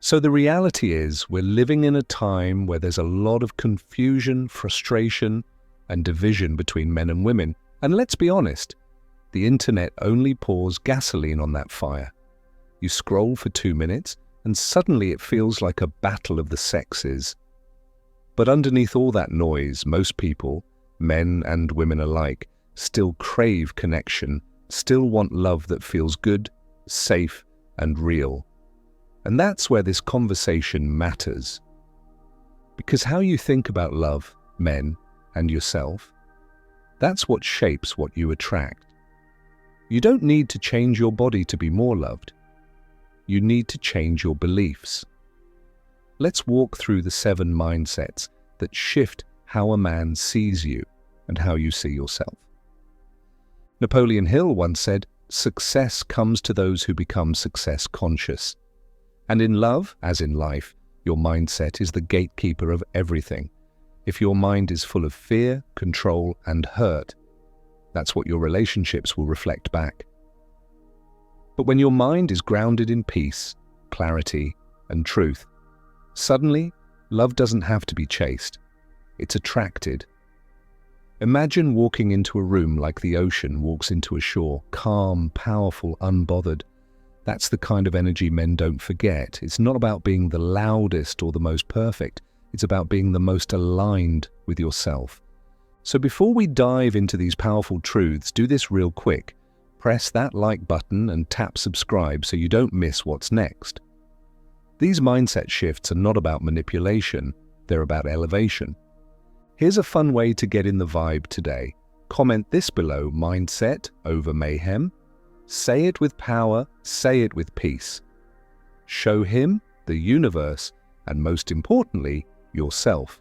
So the reality is we're living in a time where there's a lot of confusion, frustration, and division between men and women. And let's be honest, the internet only pours gasoline on that fire. You scroll for 2 minutes, and suddenly it feels like a battle of the sexes. But underneath all that noise, most people, men and women alike, still crave connection, still want love that feels good, safe, and real. And that's where this conversation matters. Because how you think about love, men, and yourself, that's what shapes what you attract. You don't need to change your body to be more loved. You need to change your beliefs. Let's walk through the 7 mindsets that shift how a man sees you and how you see yourself. Napoleon Hill once said, "Success comes to those who become success conscious." And in love, as in life, your mindset is the gatekeeper of everything. If your mind is full of fear, control, and hurt, that's what your relationships will reflect back. But when your mind is grounded in peace, clarity, and truth, suddenly, love doesn't have to be chased. It's attracted. Imagine walking into a room like the ocean walks into a shore, calm, powerful, unbothered. That's the kind of energy men don't forget. It's not about being the loudest or the most perfect. It's about being the most aligned with yourself. So before we dive into these powerful truths, do this real quick. Press that like button and tap subscribe so you don't miss what's next. These mindset shifts are not about manipulation, they're about elevation. Here's a fun way to get in the vibe today. Comment this below: mindset over mayhem. Say it with power, say it with peace. Show him, the universe, and most importantly, yourself.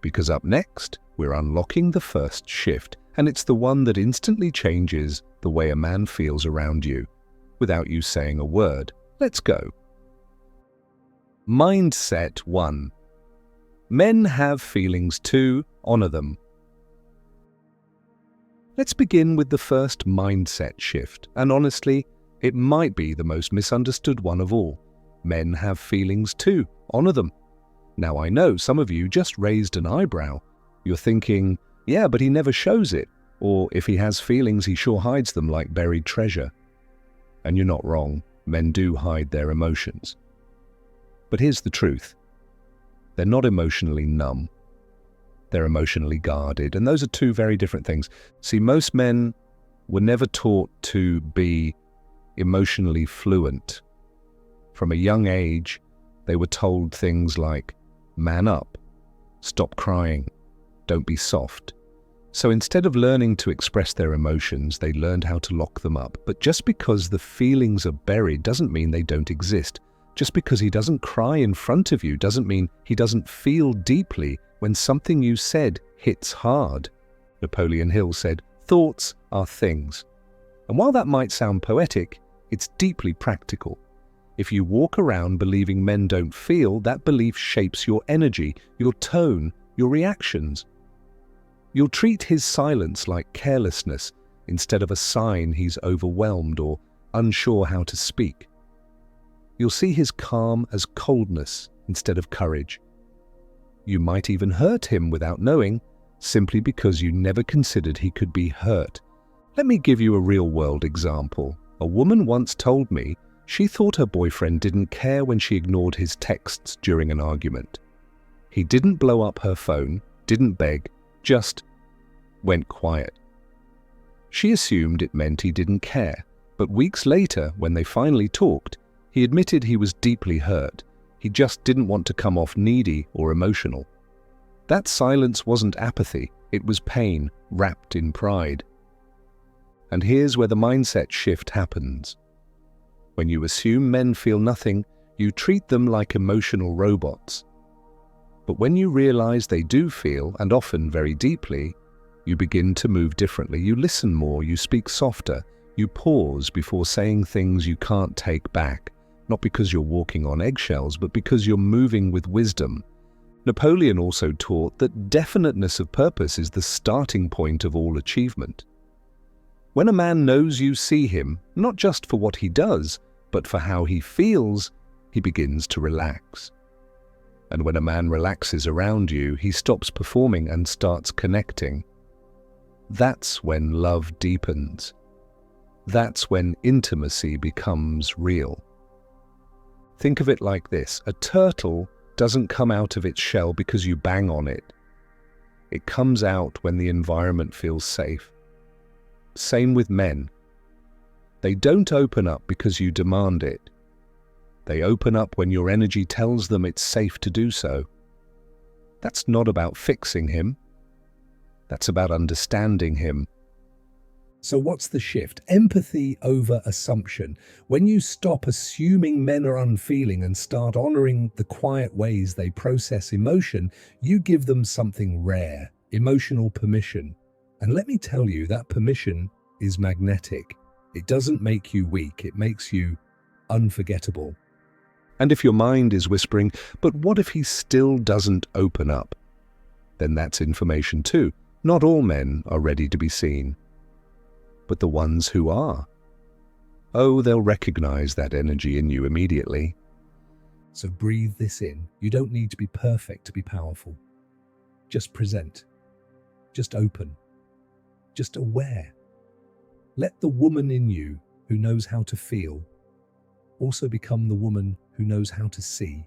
Because up next, we're unlocking the first shift, and it's the one that instantly changes the way a man feels around you, without you saying a word. Let's go. Mindset 1. Men have feelings too, honor them. Let's begin with the first mindset shift, and honestly, it might be the most misunderstood one of all. Men have feelings too, honor them. Now I know some of you just raised an eyebrow. You're thinking, yeah, but he never shows it. Or if he has feelings, he sure hides them like buried treasure. And you're not wrong, men do hide their emotions. But here's the truth. They're not emotionally numb. They're emotionally guarded, and those are 2 very different things. See, most men were never taught to be emotionally fluent. From a young age, they were told things like, man up, stop crying, don't be soft. So instead of learning to express their emotions, they learned how to lock them up. But just because the feelings are buried doesn't mean they don't exist. Just because he doesn't cry in front of you doesn't mean he doesn't feel deeply when something you said hits hard. Napoleon Hill said, "Thoughts are things." And while that might sound poetic, it's deeply practical. If you walk around believing men don't feel, that belief shapes your energy, your tone, your reactions. You'll treat his silence like carelessness instead of a sign he's overwhelmed or unsure how to speak. You'll see his calm as coldness instead of courage. You might even hurt him without knowing, simply because you never considered he could be hurt. Let me give you a real-world example. A woman once told me she thought her boyfriend didn't care when she ignored his texts during an argument. He didn't blow up her phone, didn't beg, just went quiet. She assumed it meant he didn't care, but weeks later, when they finally talked, he admitted he was deeply hurt. He just didn't want to come off needy or emotional. That silence wasn't apathy, it was pain wrapped in pride. And here's where the mindset shift happens. When you assume men feel nothing, you treat them like emotional robots. But when you realize they do feel, and often very deeply, you begin to move differently. You listen more, you speak softer, you pause before saying things you can't take back. Not because you're walking on eggshells, but because you're moving with wisdom. Napoleon also taught that definiteness of purpose is the starting point of all achievement. When a man knows you see him, not just for what he does, but for how he feels, he begins to relax. And when a man relaxes around you, he stops performing and starts connecting. That's when love deepens. That's when intimacy becomes real. Think of it like this: a turtle doesn't come out of its shell because you bang on it. It comes out when the environment feels safe. Same with men. They don't open up because you demand it. They open up when your energy tells them it's safe to do so. That's not about fixing him. That's about understanding him. So what's the shift? Empathy over assumption. When you stop assuming men are unfeeling and start honoring the quiet ways they process emotion, you give them something rare: emotional permission. And let me tell you, that permission is magnetic. It doesn't make you weak, it makes you unforgettable. And if your mind is whispering, "But what if he still doesn't open up?" then that's information too. Not all men are ready to be seen, but the ones who are. Oh, they'll recognize that energy in you immediately. So breathe this in. You don't need to be perfect to be powerful. Just present. Just open. Just aware. Let the woman in you who knows how to feel also become the woman who knows how to see.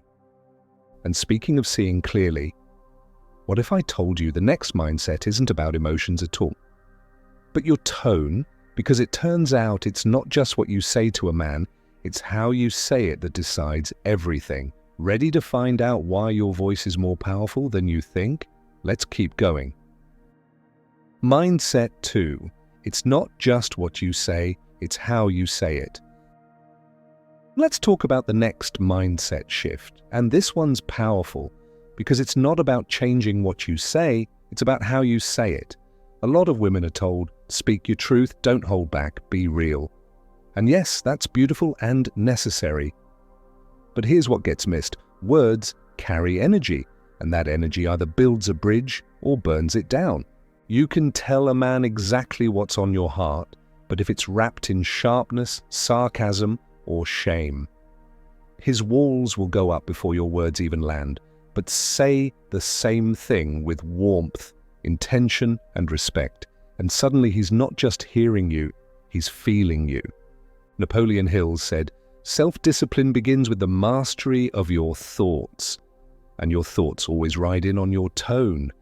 And speaking of seeing clearly, what if I told you the next mindset isn't about emotions at all, but your tone? Because it turns out it's not just what you say to a man, it's how you say it that decides everything. Ready to find out why your voice is more powerful than you think? Let's keep going. Mindset 2. It's not just what you say, it's how you say it. Let's talk about the next mindset shift. And this one's powerful because it's not about changing what you say, it's about how you say it. A lot of women are told, speak your truth, don't hold back, be real. And yes, that's beautiful and necessary. But here's what gets missed. Words carry energy, and that energy either builds a bridge or burns it down. You can tell a man exactly what's on your heart, but if it's wrapped in sharpness, sarcasm, or shame, his walls will go up before your words even land. But say the same thing with warmth, intention, and respect, and suddenly he's not just hearing you, he's feeling you. Napoleon Hill said, "Self-discipline begins with the mastery of your thoughts." And your thoughts always ride in on your tone.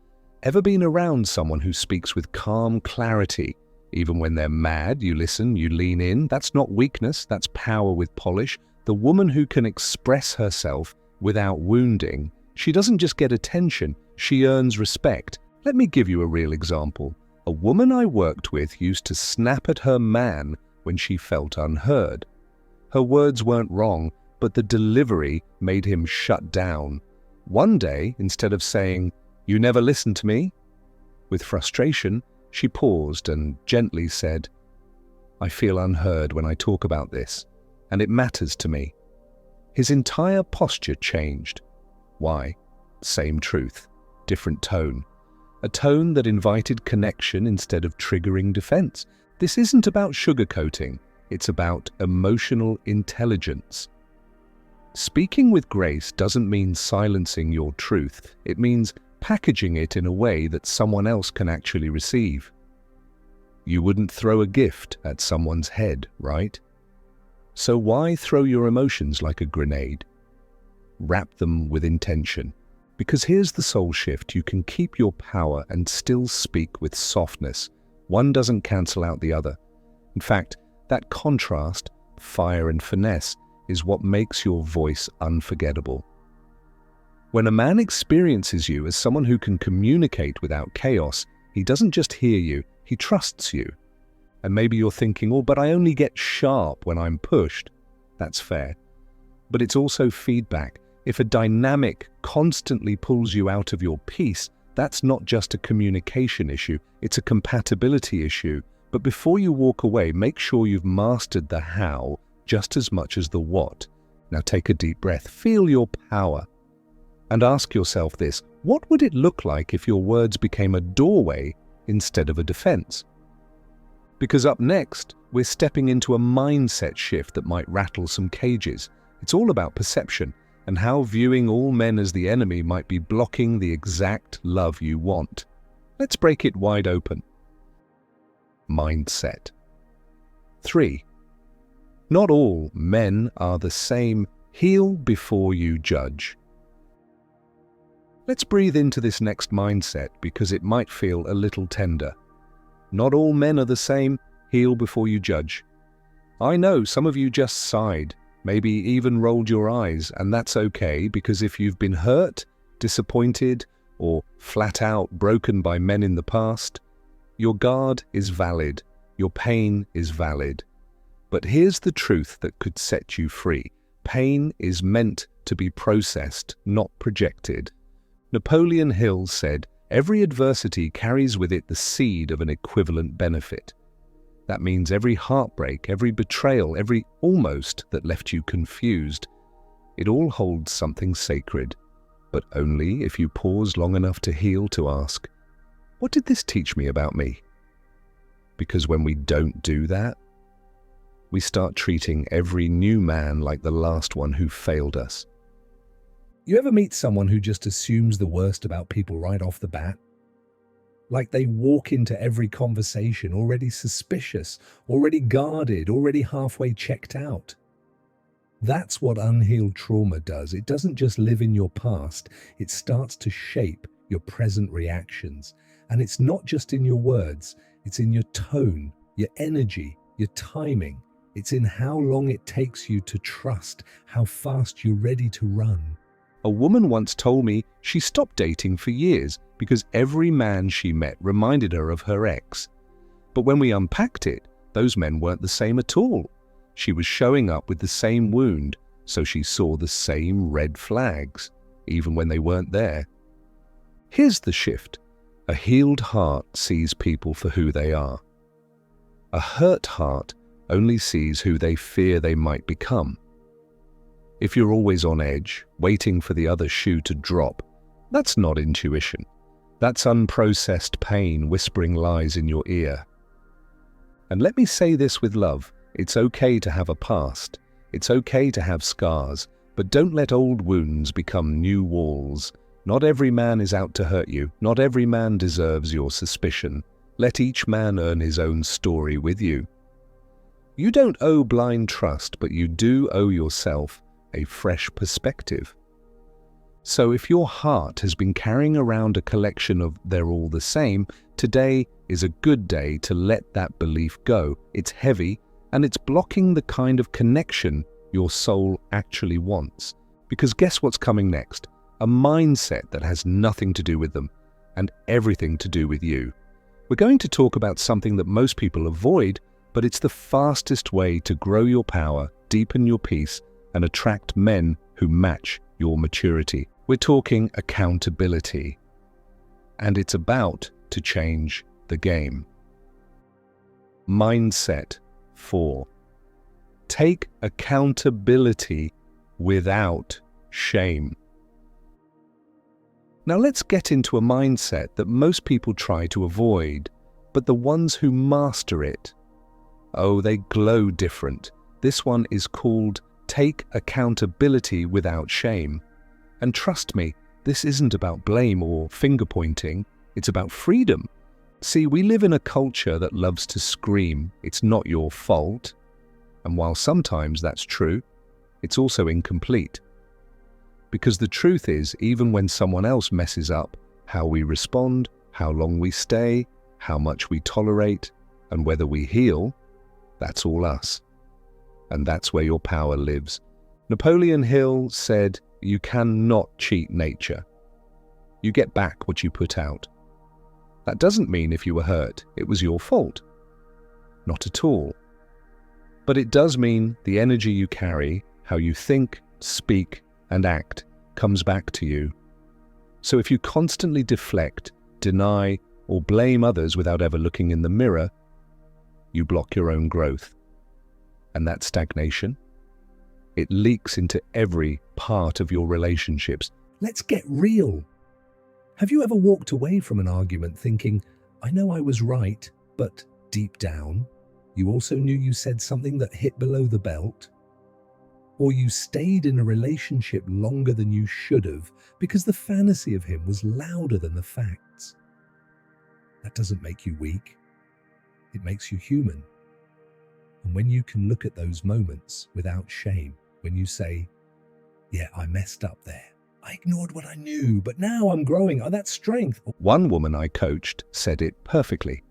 Ever been around someone who speaks with calm clarity? Even when they're mad, you listen, you lean in. That's not weakness, that's power with polish. The woman who can express herself without wounding, she doesn't just get attention, she earns respect. Let me give you a real example. A woman I worked with used to snap at her man when she felt unheard. Her words weren't wrong, but the delivery made him shut down. One day, instead of saying, "You never listen to me," with frustration, she paused and gently said, "I feel unheard when I talk about this, and it matters to me." His entire posture changed. Why? Same truth, different tone. A tone that invited connection instead of triggering defense. This isn't about sugarcoating, it's about emotional intelligence. Speaking with grace doesn't mean silencing your truth, it means packaging it in a way that someone else can actually receive. You wouldn't throw a gift at someone's head, right? So why throw your emotions like a grenade? Wrap them with intention. Because here's the soul shift: you can keep your power and still speak with softness. One doesn't cancel out the other. In fact, that contrast, fire and finesse, is what makes your voice unforgettable. When a man experiences you as someone who can communicate without chaos, he doesn't just hear you, he trusts you. And maybe you're thinking, "Oh, but I only get sharp when I'm pushed." That's fair. But it's also feedback. If a dynamic constantly pulls you out of your peace, that's not just a communication issue, it's a compatibility issue. But before you walk away, make sure you've mastered the how just as much as the what. Now take a deep breath, feel your power. And ask yourself this: what would it look like if your words became a doorway instead of a defense? Because up next, we're stepping into a mindset shift that might rattle some cages. It's all about perception and how viewing all men as the enemy might be blocking the exact love you want. Let's break it wide open. Mindset. 3. Not all men are the same. Heal before you judge. Let's breathe into this next mindset because it might feel a little tender. Not all men are the same. Heal before you judge. I know some of you just sighed, maybe even rolled your eyes, and that's okay, because if you've been hurt, disappointed, or flat out broken by men in the past, your guard is valid, your pain is valid. But here's the truth that could set you free. Pain is meant to be processed, not projected. Napoleon Hill said, "Every adversity carries with it the seed of an equivalent benefit." That means every heartbreak, every betrayal, every almost that left you confused, it all holds something sacred, but only if you pause long enough to heal, to ask, what did this teach me about me? Because when we don't do that, we start treating every new man like the last one who failed us. You ever meet someone who just assumes the worst about people right off the bat? Like they walk into every conversation already suspicious, already guarded, already halfway checked out. That's what unhealed trauma does. It doesn't just live in your past, it starts to shape your present reactions. And it's not just in your words, it's in your tone, your energy, your timing. It's in how long it takes you to trust, how fast you're ready to run. A woman once told me she stopped dating for years because every man she met reminded her of her ex. But when we unpacked it, those men weren't the same at all. She was showing up with the same wound, so she saw the same red flags, even when they weren't there. Here's the shift. A healed heart sees people for who they are. A hurt heart only sees who they fear they might become. If you're always on edge, waiting for the other shoe to drop, that's not intuition. That's unprocessed pain whispering lies in your ear. And let me say this with love, it's okay to have a past, it's okay to have scars, but don't let old wounds become new walls. Not every man is out to hurt you, not every man deserves your suspicion. Let each man earn his own story with you. You don't owe blind trust, but you do owe yourself a fresh perspective. So if your heart has been carrying around a collection of "they're all the same," today is a good day to let that belief go. It's heavy and it's blocking the kind of connection your soul actually wants. Because guess what's coming next? A mindset that has nothing to do with them and everything to do with you. We're going to talk about something that most people avoid, but it's the fastest way to grow your power, deepen your peace, and attract men who match your maturity. We're talking accountability. And it's about to change the game. Mindset 4. Take accountability without shame. Now let's get into a mindset that most people try to avoid, but the ones who master it, oh, they glow different. This one is called take accountability without shame. And trust me, this isn't about blame or finger-pointing, it's about freedom. See, we live in a culture that loves to scream, "It's not your fault." And while sometimes that's true, it's also incomplete. Because the truth is, even when someone else messes up, how we respond, how long we stay, how much we tolerate, and whether we heal, that's all us. And that's where your power lives. Napoleon Hill said, "You cannot cheat nature. You get back what you put out." That doesn't mean if you were hurt, it was your fault. Not at all. But it does mean the energy you carry, how you think, speak, and act, comes back to you. So if you constantly deflect, deny, or blame others without ever looking in the mirror, you block your own growth. And that stagnation, it leaks into every part of your relationships. Let's get real. Have you ever walked away from an argument thinking, "I know I was right," but deep down, you also knew you said something that hit below the belt? Or you stayed in a relationship longer than you should have because the fantasy of him was louder than the facts. That doesn't make you weak. It makes you human. And when you can look at those moments without shame, when you say, yeah, I messed up there. I ignored what I knew, but now I'm growing. Oh, that's strength. One woman I coached said it perfectly.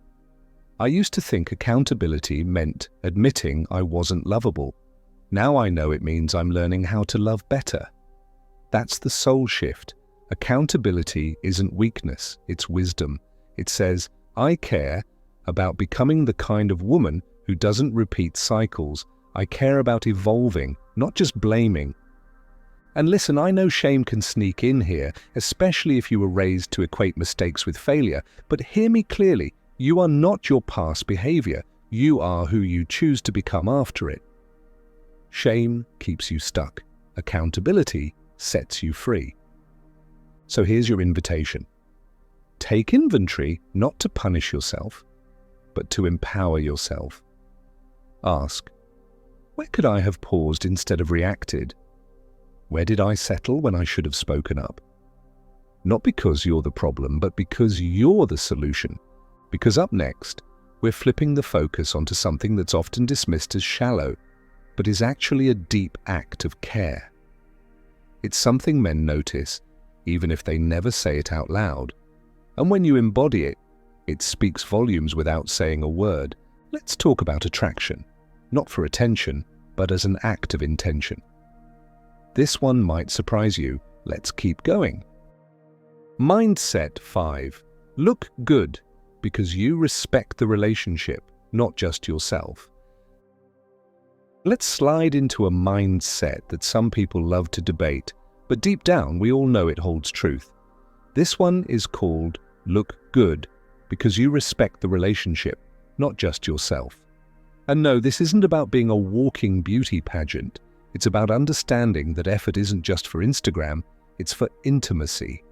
I used to think accountability meant admitting I wasn't lovable. Now I know it means I'm learning how to love better. That's the soul shift. Accountability isn't weakness, it's wisdom. It says, I care about becoming the kind of woman who doesn't repeat cycles. I care about evolving, not just blaming. And listen, I know shame can sneak in here, especially if you were raised to equate mistakes with failure, but hear me clearly, you are not your past behavior. You are who you choose to become after it. Shame keeps you stuck. Accountability sets you free. So here's your invitation. Take inventory not to punish yourself, but to empower yourself. Ask, where could I have paused instead of reacted? Where did I settle when I should have spoken up? Not because you're the problem, but because you're the solution. Because up next, we're flipping the focus onto something that's often dismissed as shallow, but is actually a deep act of care. It's something men notice, even if they never say it out loud. And when you embody it, it speaks volumes without saying a word. Let's talk about attraction, not for attention, but as an act of intention. This one might surprise you. Let's keep going. Mindset 5. Look good because you respect the relationship, not just yourself. Let's slide into a mindset that some people love to debate, but deep down we all know it holds truth. This one is called look good because you respect the relationship, not just yourself. And no, this isn't about being a walking beauty pageant. It's about understanding that effort isn't just for Instagram, it's for intimacy.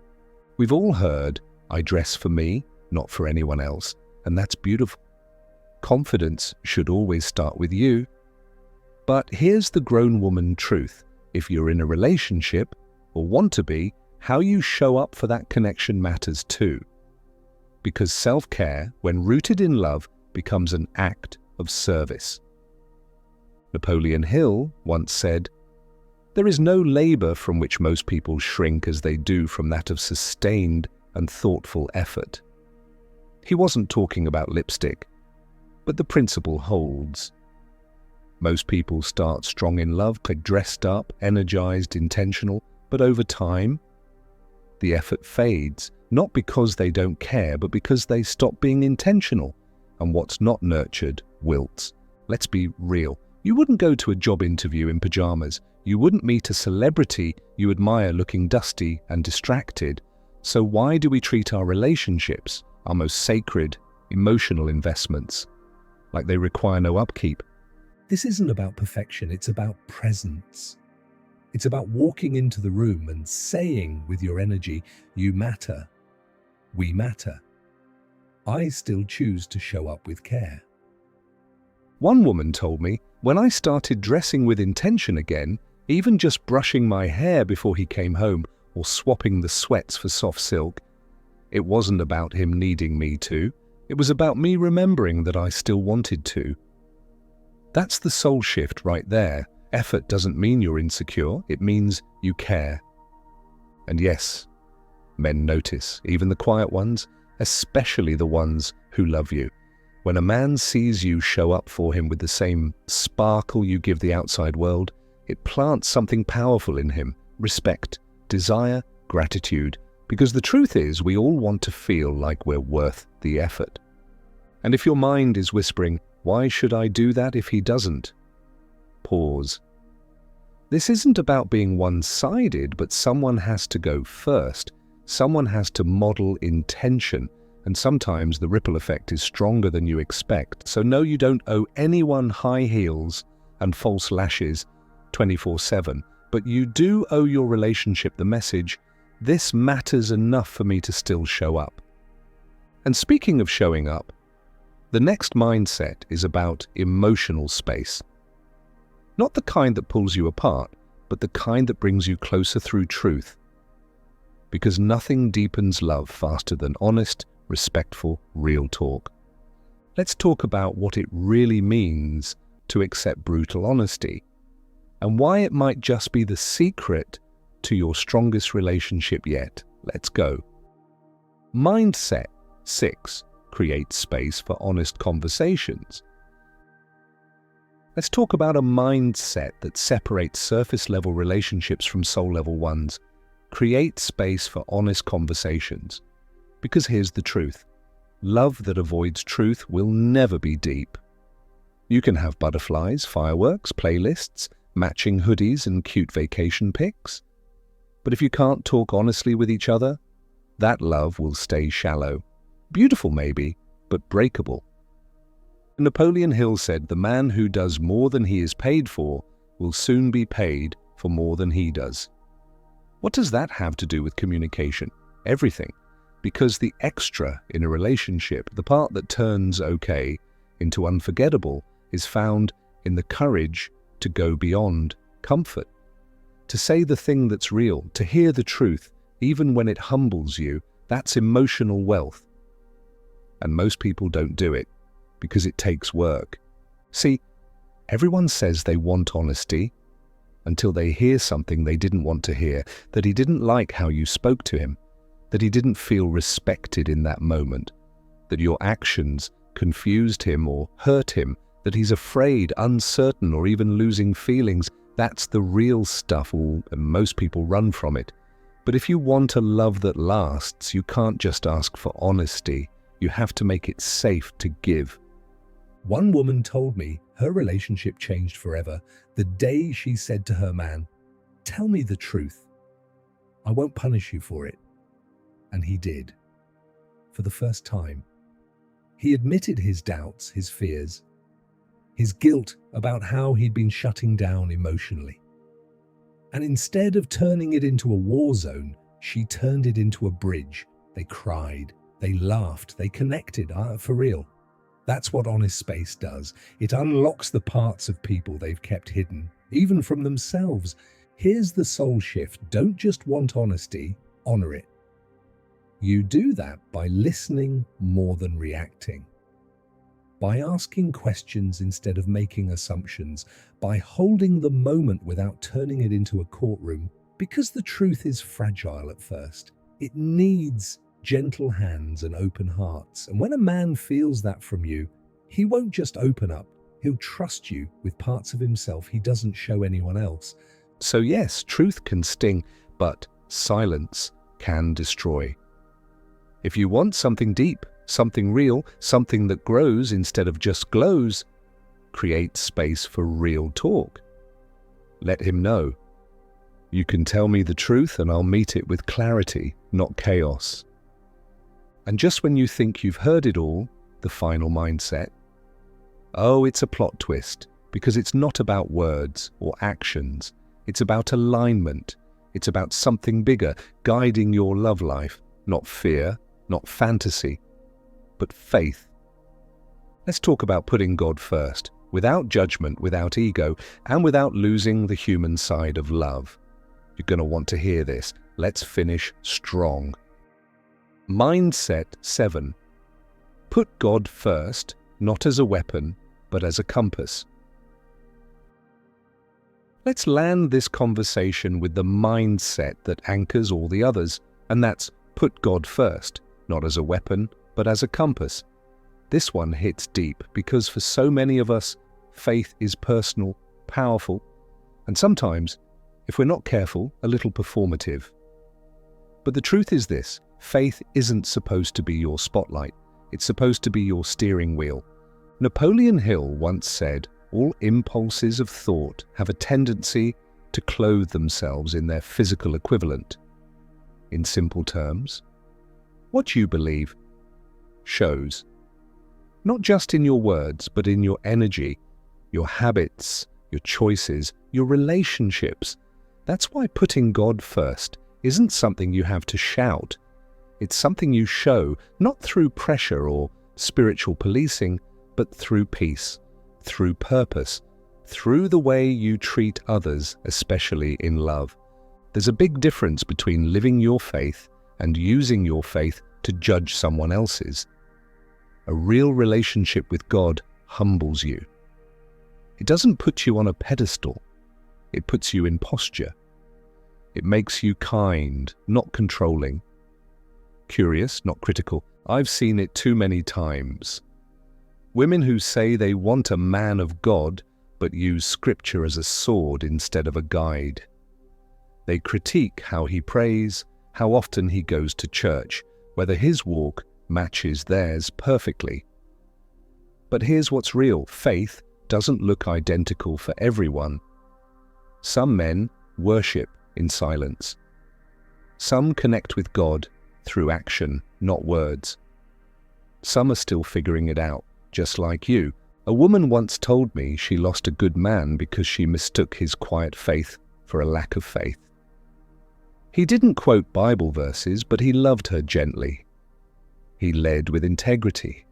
We've all heard, I dress for me, not for anyone else, and that's beautiful. Confidence should always start with you. But here's the grown woman truth. If you're in a relationship, or want to be, how you show up for that connection matters too. Because self-care, when rooted in love, becomes an act of service. Napoleon Hill once said, "There is no labor from which most people shrink as they do from that of sustained and thoughtful effort." He wasn't talking about lipstick, but the principle holds. Most people start strong in love, dressed up, energized, intentional, but over time, the effort fades, not because they don't care, but because they stop being intentional, and what's not nurtured wilts. Let's be real. You wouldn't go to a job interview in pajamas. You wouldn't meet a celebrity you admire looking dusty and distracted. So why do we treat our relationships, our most sacred, emotional investments, like they require no upkeep? This isn't about perfection, it's about presence. It's about walking into the room and saying with your energy, "You matter. We matter. I still choose to show up with care." One woman told me, when I started dressing with intention again, even just brushing my hair before he came home or swapping the sweats for soft silk, it wasn't about him needing me to. It was about me remembering that I still wanted to. That's the soul shift right there. Effort doesn't mean you're insecure, it means you care. And yes, men notice, even the quiet ones, especially the ones who love you. When a man sees you show up for him with the same sparkle you give the outside world, it plants something powerful in him: respect, desire, gratitude. Because the truth is, we all want to feel like we're worth the effort. And if your mind is whispering, "Why should I do that if he doesn't?" Pause. This isn't about being one-sided, but someone has to go first. Someone has to model intention. And sometimes the ripple effect is stronger than you expect. So no, you don't owe anyone high heels and false lashes 24/7, but you do owe your relationship the message, "This matters enough for me to still show up." And speaking of showing up, the next mindset is about emotional space. Not the kind that pulls you apart, but the kind that brings you closer through truth. Because nothing deepens love faster than honest, respectful, real talk. Let's talk about what it really means to accept brutal honesty, and why it might just be the secret to your strongest relationship yet. Let's go. Mindset 6. Create space for honest conversations. Let's talk about a mindset that separates surface-level relationships from soul-level ones. Create space for honest conversations. Because here's the truth. Love that avoids truth will never be deep. You can have butterflies, fireworks, playlists, matching hoodies and cute vacation pics. But if you can't talk honestly with each other, that love will stay shallow. Beautiful maybe, but breakable. Napoleon Hill said, "The man who does more than he is paid for will soon be paid for more than he does." What does that have to do with communication? Everything. Because the extra in a relationship, the part that turns okay into unforgettable, is found in the courage to go beyond comfort. To say the thing that's real, to hear the truth, even when it humbles you, that's emotional wealth. And most people don't do it because it takes work. See, everyone says they want honesty until they hear something they didn't want to hear, that he didn't like how you spoke to him, that he didn't feel respected in that moment, that your actions confused him or hurt him, that he's afraid, uncertain, or even losing feelings. That's the real stuff, and most people run from it. But if you want a love that lasts, you can't just ask for honesty. You have to make it safe to give. One woman told me her relationship changed forever the day she said to her man, "Tell me the truth. I won't punish you for it." And he did. For the first time. He admitted his doubts, his fears, his guilt about how he'd been shutting down emotionally. And instead of turning it into a war zone, she turned it into a bridge. They cried, they laughed, they connected, for real. That's what honest space does. It unlocks the parts of people they've kept hidden, even from themselves. Here's the soul shift. Don't just want honesty, honor it. You do that by listening more than reacting, by asking questions instead of making assumptions, by holding the moment without turning it into a courtroom, because the truth is fragile at first. It needs gentle hands and open hearts. And when a man feels that from you, he won't just open up, he'll trust you with parts of himself he doesn't show anyone else. So yes, truth can sting, but silence can destroy. If you want something deep, something real, something that grows instead of just glows, create space for real talk. Let him know. You can tell me the truth and I'll meet it with clarity, not chaos. And just when you think you've heard it all, the final mindset. Oh, it's a plot twist, because it's not about words or actions. It's about alignment. It's about something bigger, guiding your love life, not fear, not fantasy, but faith. Let's talk about putting God first, without judgment, without ego, and without losing the human side of love. You're going to want to hear this. Let's finish strong. Mindset 7. Put God first, not as a weapon, but as a compass. Let's land this conversation with the mindset that anchors all the others, and that's put God first, not as a weapon, but as a compass. This one hits deep because for so many of us, faith is personal, powerful, and sometimes, if we're not careful, a little performative. But the truth is this: faith isn't supposed to be your spotlight. It's supposed to be your steering wheel. Napoleon Hill once said, "All impulses of thought have a tendency to clothe themselves in their physical equivalent." In simple terms, what you believe shows, not just in your words, but in your energy, your habits, your choices, your relationships. That's why putting God first isn't something you have to shout. It's something you show, not through pressure or spiritual policing, but through peace, through purpose, through the way you treat others, especially in love. There's a big difference between living your faith and using your faith to judge someone else's. A real relationship with God humbles you. It doesn't put you on a pedestal. It puts you in posture. It makes you kind, not controlling. Curious, not critical. I've seen it too many times. Women who say they want a man of God but use scripture as a sword instead of a guide. They critique how he prays, how often he goes to church, whether his walk matches theirs perfectly. But here's what's real. Faith doesn't look identical for everyone. Some men worship in silence. Some connect with God through action, not words. Some are still figuring it out, just like you. A woman once told me she lost a good man because she mistook his quiet faith for a lack of faith. He didn't quote Bible verses, but he loved her gently. He led with integrity.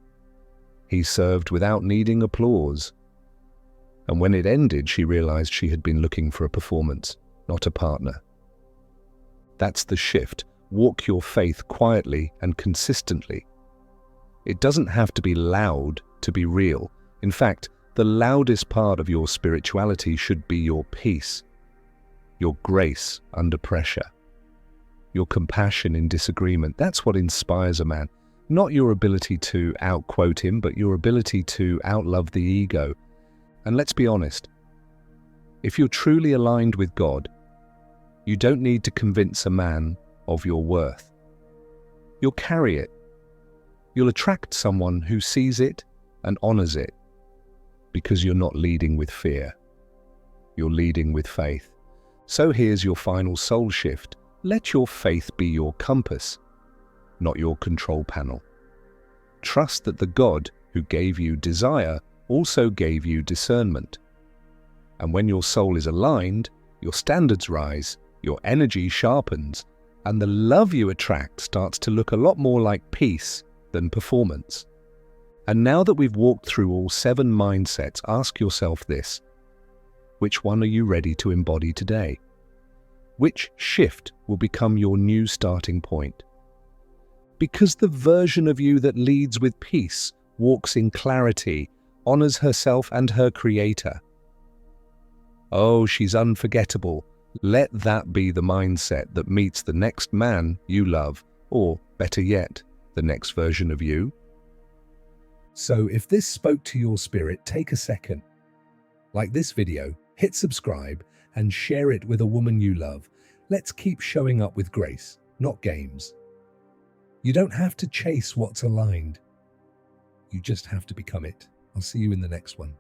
He served without needing applause. And when it ended, she realized she had been looking for a performance, not a partner. That's the shift. Walk your faith quietly and consistently. It doesn't have to be loud to be real. In fact, the loudest part of your spirituality should be your peace, your grace under pressure, your compassion in disagreement. That's what inspires a man. Not your ability to outquote him, but your ability to outlove the ego. And let's be honest, if you're truly aligned with God, you don't need to convince a man of your worth. You'll carry it. You'll attract someone who sees it and honors it, because you're not leading with fear. You're leading with faith. So here's your final soul shift. Let your faith be your compass, not your control panel. Trust that the God who gave you desire also gave you discernment. And when your soul is aligned, your standards rise, your energy sharpens, and the love you attract starts to look a lot more like peace than performance. And now that we've walked through all 7 mindsets, ask yourself this: which one are you ready to embody today? Which shift will become your new starting point? Because the version of you that leads with peace, walks in clarity, honors herself and her creator. Oh, she's unforgettable. Let that be the mindset that meets the next man you love, or better yet, the next version of you. So if this spoke to your spirit, take a second. Like this video, hit subscribe and share it with a woman you love. Let's keep showing up with grace, not games. You don't have to chase what's aligned. You just have to become it. I'll see you in the next one.